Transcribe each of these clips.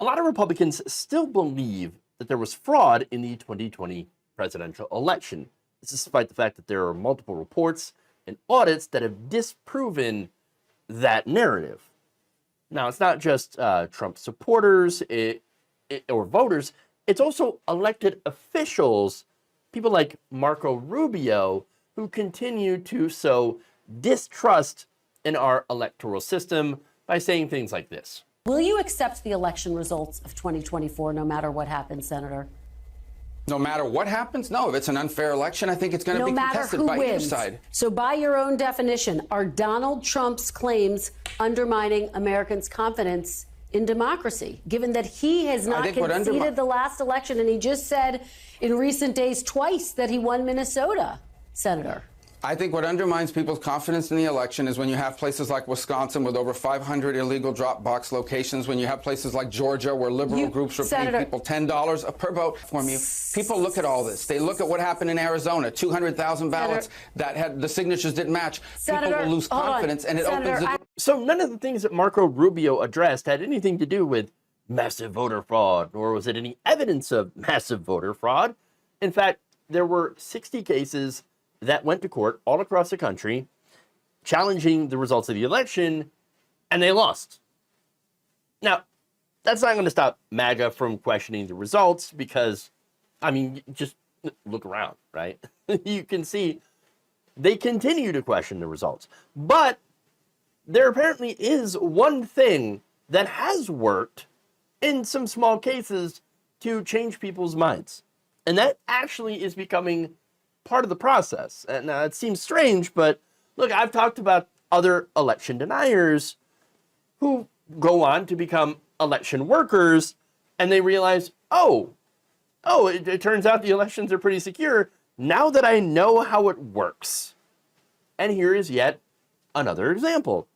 A lot of Republicans still believe that there was fraud in the 2020 presidential election. This is despite the fact that there are multiple reports and audits that have disproven that narrative. Now, it's not just Trump supporters or voters, it's also elected officials, people like Marco Rubio, who continue to sow distrust in our electoral system by saying things like this. Will you accept the election results of 2024 no matter what happens, Senator? No matter what happens? No, if it's an unfair election, I think it's going to be contested by either side. So by your own definition, are Donald Trump's claims undermining Americans' confidence in democracy, given that he has not conceded the last election and he just said in recent days twice that he won Minnesota, Senator? I think what undermines people's confidence in the election is when you have places like Wisconsin with over 500 illegal drop box locations, when you have places like Georgia where liberal groups are paying people $10 per vote from you. People look at all this. They look at what happened in Arizona, 200,000 ballots that had the signatures didn't match. People will lose confidence and it opens the door. So none of the things that Marco Rubio addressed had anything to do with massive voter fraud, nor was it any evidence of massive voter fraud. In fact, there were 60 cases that went to court all across the country challenging the results of the election, and they lost. Now, that's not going to stop MAGA from questioning the results because, I mean, just look around, right? You can see they continue to question the results. But there apparently is one thing that has worked in some small cases to change people's minds. And that actually is becoming part of the process. And it seems strange, but look, I've talked about other election deniers who go on to become election workers, and they realize, it turns out the elections are pretty secure now that I know how it works. And here is yet another example.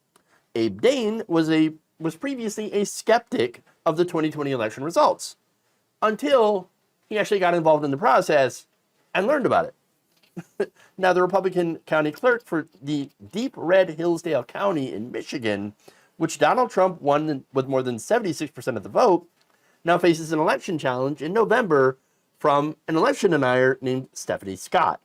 Abe Dane was previously a skeptic of the 2020 election results until he actually got involved in the process and learned about it. Now, the Republican county clerk for the deep red Hillsdale County in Michigan, which Donald Trump won with more than 76% of the vote, now faces an election challenge in November from an election denier named Stephanie Scott.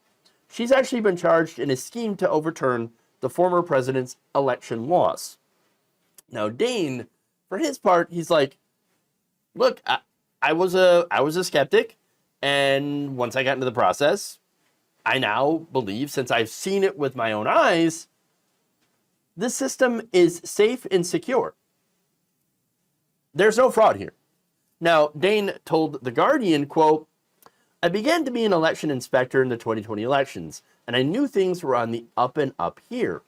She's actually been charged in a scheme to overturn the former president's election loss. Now, Dane, for his part, he's like, look, I was a skeptic, and once I got into the process, I now believe, since I've seen it with my own eyes, this system is safe and secure. There's no fraud here. Now, Dane told The Guardian, quote, I began to be an election inspector in the 2020 elections, and I knew things were on the up and up here.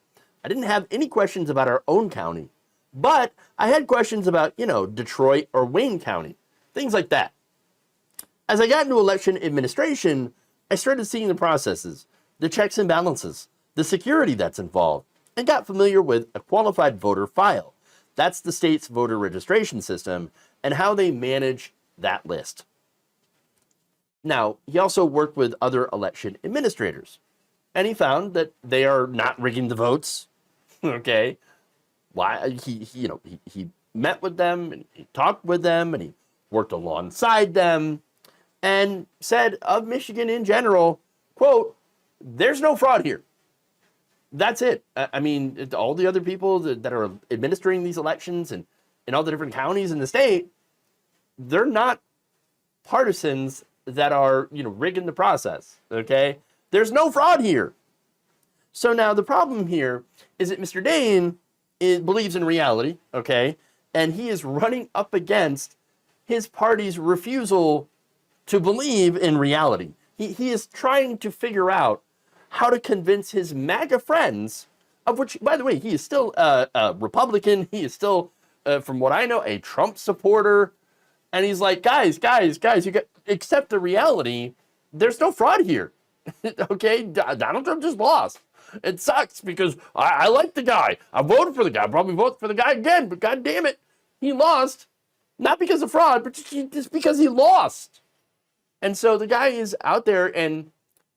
I didn't have any questions about our own county, but I had questions about, Detroit or Wayne County, things like that. As I got into election administration, I started seeing the processes, the checks and balances, the security that's involved, and got familiar with a qualified voter file. That's the state's voter registration system and how they manage that list. Now, he also worked with other election administrators, and he found that they are not rigging the votes. Okay, why? He met with them and he talked with them and he worked alongside them, and said of Michigan in general, quote, there's no fraud here. That's it. I mean, all the other people that are administering these elections and in all the different counties in the state, they're not partisans that are, rigging the process, okay? There's no fraud here. So now the problem here is that Mr. Dane believes in reality, okay? And he is running up against his party's refusal to believe in reality. He is trying to figure out how to convince his MAGA friends, of which, by the way, he is still a Republican. He is still, from what I know, a Trump supporter. And he's like, guys, you got accept the reality. There's no fraud here. Okay, Donald Trump just lost. It sucks because I like the guy. I voted for the guy. I'll probably vote for the guy again, but God damn it, he lost. Not because of fraud, but just because he lost. And so the guy is out there and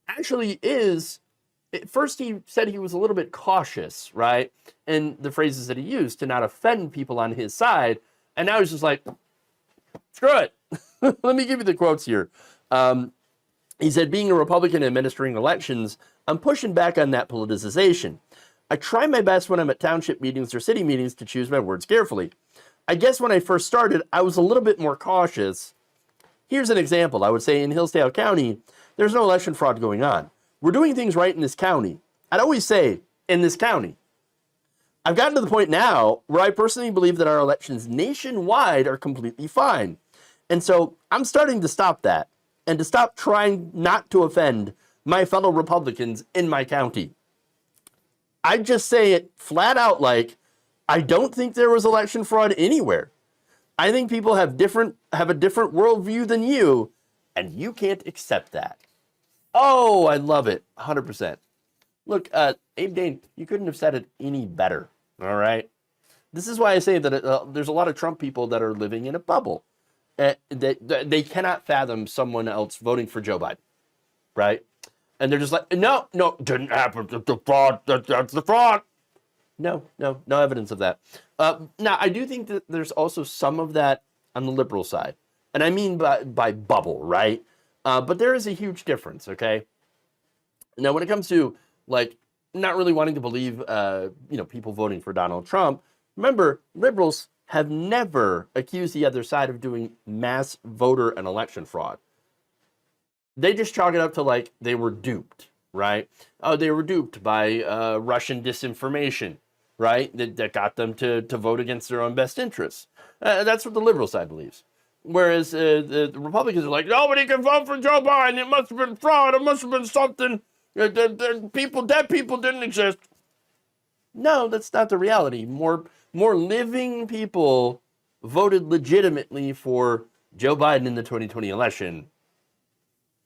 actually is, at first he said he was a little bit cautious, right? And the phrases that he used to not offend people on his side. And now he's just like, screw it. Let me give you the quotes here. He said, being a Republican administering elections, I'm pushing back on that politicization. I try my best when I'm at township meetings or city meetings to choose my words carefully. I guess when I first started, I was a little bit more cautious. Here's an example. I would say in Hillsdale County, there's no election fraud going on. We're doing things right in this county. I'd always say, in this county. I've gotten to the point now where I personally believe that our elections nationwide are completely fine. And so I'm starting to stop that and to stop trying not to offend my fellow Republicans in my county. I just say it flat out like, I don't think there was election fraud anywhere. I think people have a different worldview than you, and you can't accept that. Oh, I love it. 100%. Look, Abe Dane, you couldn't have said it any better. All right. This is why I say that there's a lot of Trump people that are living in a bubble. They cannot fathom someone else voting for Joe Biden. Right. And they're just like, no, didn't happen. The fraud. That's the fraud. No evidence of that. Now, I do think that there's also some of that on the liberal side. And I mean by bubble, right? But there is a huge difference, okay? Now, when it comes to, like, not really wanting to believe, people voting for Donald Trump, remember, liberals have never accused the other side of doing mass voter and election fraud. They just chalk it up to, like, they were duped, right? Oh, they were duped by Russian disinformation, right? That got them to vote against their own best interests. That's what the liberal side believes. Whereas the Republicans are like, nobody can vote for Joe Biden. It must have been fraud. It must have been something. Dead people didn't exist. No, that's not the reality. More living people voted legitimately for Joe Biden in the 2020 election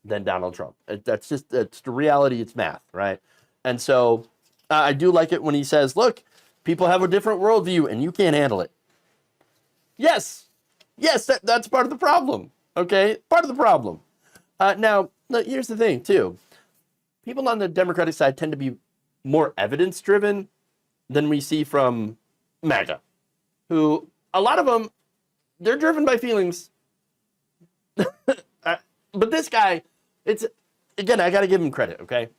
than Donald Trump. That's the reality. It's math, right? And so I do like it when he says, look, people have a different worldview and you can't handle it. Yes, that's part of the problem, okay? Part of the problem. Now, here's the thing, too. People on the Democratic side tend to be more evidence-driven than we see from MAGA, who, a lot of them, they're driven by feelings. But this guy, again, I got to give him credit, okay?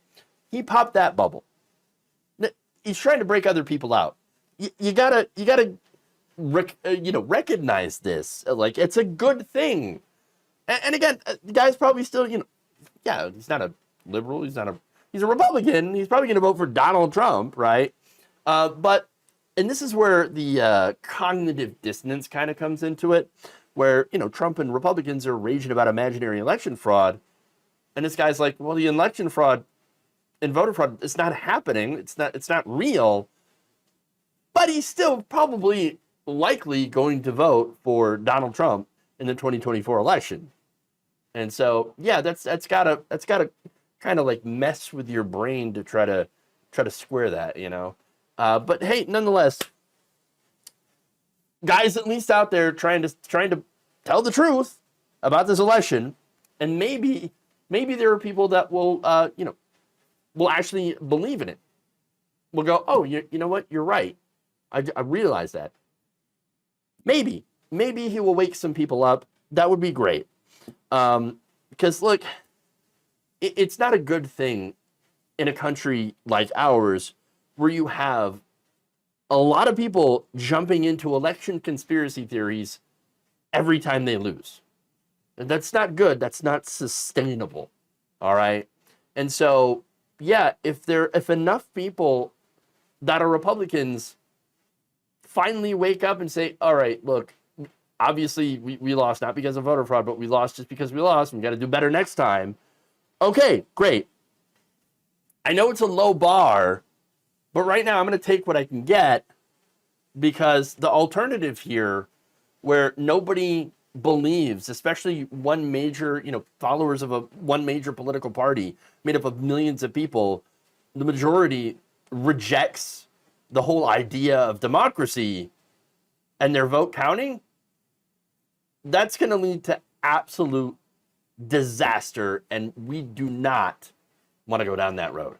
He popped that bubble. He's trying to break other people out. You gotta recognize this. Like, it's a good thing. And again, the guy's probably still, he's not a liberal. He's a Republican. He's probably going to vote for Donald Trump, right? And this is where the cognitive dissonance kind of comes into it, where, Trump and Republicans are raging about imaginary election fraud. And this guy's like, well, the election fraud and voter fraud, it's not happening. It's not real. But he's still probably likely going to vote for Donald Trump in the 2024 election. And so, yeah, that's gotta kind of like mess with your brain to try to square that, But hey, nonetheless, guys at least out there trying to tell the truth about this election, and maybe there are people that will actually believe in it. Will go, oh, you know what? You're right. I realize that. Maybe he will wake some people up. That would be great. Because look, it's not a good thing in a country like ours where you have a lot of people jumping into election conspiracy theories every time they lose. And that's not good. That's not sustainable. All right. And so, yeah, if enough people that are Republicans finally wake up and say, all right, look, obviously we lost not because of voter fraud, but we lost just because we lost. We got to do better next time. Okay, great. I know it's a low bar, but right now I'm going to take what I can get, because the alternative here, where nobody believes, especially one major, followers of one major political party made up of millions of people, the majority rejects the whole idea of democracy and their vote counting, that's going to lead to absolute disaster, and we do not want to go down that road.